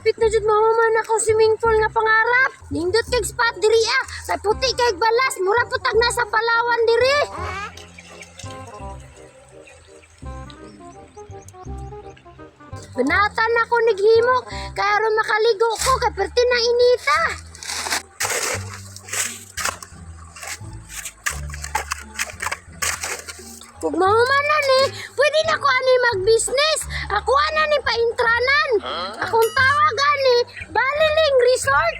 hapit na jud mahuman ako swimming pool nga pangarap. Nindot kay spot diri ah. Kay puti kay balas, mura putag na sa Palawan diri. Banatan ako naghimok kay aron makaligo ko kay perti na inita. Kung mahumanan pwede na ko ani mag-business. Ako ana ni paintranan. Akong tawag ani, Baliling Resort.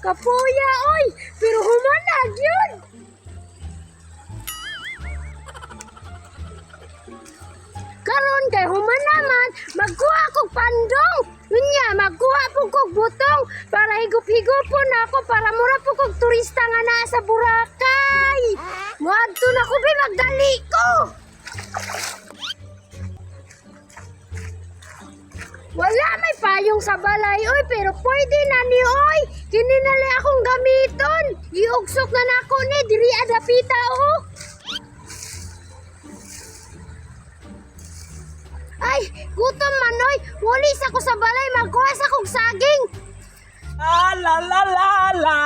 Kapuya oy, pero humanag yun. Karon kay human naman, magkuha kog pandong. Unya, magkuha po kog butong para higup-higupon ako para mura po kog turista nga naa sa Boracay. Muadto na ko magdali ko. Wala may payong sa balay oy, pero pwede na ni oy. Kini na li akong gamiton. Iugsok na nako ni diri adapita oh. Ay, gutom man oy. Wali sa ko sa balay, magkuha sa kong saging. La la la la.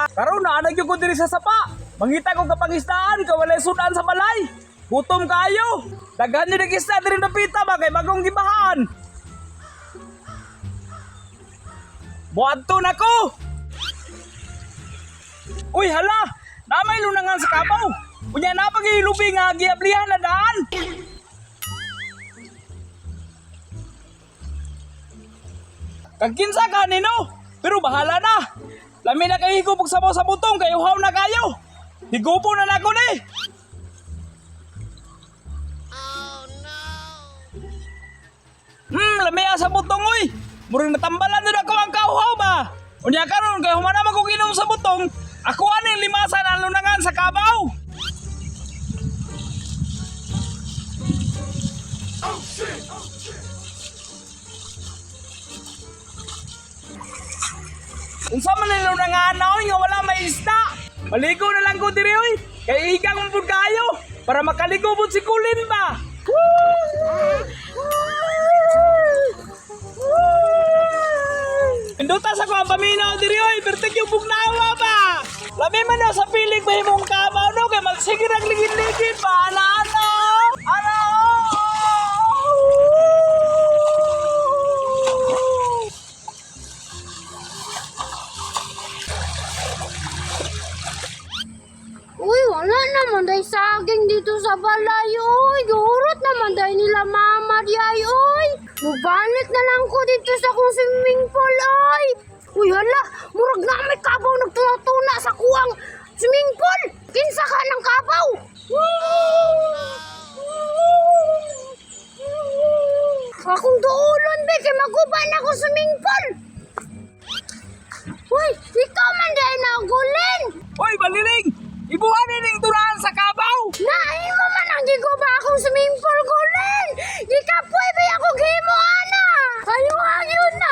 Karon na nagyud ko diri sa sapa. Mangita ko kapangistaan ka walay sudan sa balay. Gutom kayo. Daghan ni isda diri na pita ba kay bagong gibahan. Buadto na ko. Uy hala, namay lunangan sa kabaw. Unya na pagilubi nga giablihan na daan. Kagkinsa ka nino, pero bahala na. Lami na kayo higupog sabaw sa butong, kayo uhaw na kayo. Higupo na nako ni. Oh no. Lami sa butong oy. Muring natambalan na ako ang kauhaw ba. Unya karon kay humanama ko ginom sa butong, ako aning limasan ang lunangan sa kabaw. Oh shit. Unsa man nilo nga anaw nga wala may isda. Maligo na lang ko diri oy. Kay igang mo pud kayo para makaligo pud si Kulin ba. Induta sa ko ang paminaw diri oy, pertek yung bugnawa ba. Labi man daw sa pilig mahimong kabaw no kay magsige nagligid-ligid ba ana. Ano? Uy, wala naman day saging dito sa balay, uy. Gurot naman day nila mama diyay, uy. Mubalik na lang ko dito sa kong swimming pool, uy. Uy, hala, murag na may kabaw nagtuna-tuna sa kuwang swimming pool. Kinsa ka ng kabaw? Akong duulon, be, kay maguba na ako swimming pool. Uy, ikaw man day nagulin. Uy, Baliling! Ibuhan nining turahan sa kabaw! Naay mo man ang giguba akong swimming pool gulin. Di ka pwede ako gimo ana. Ayaw na.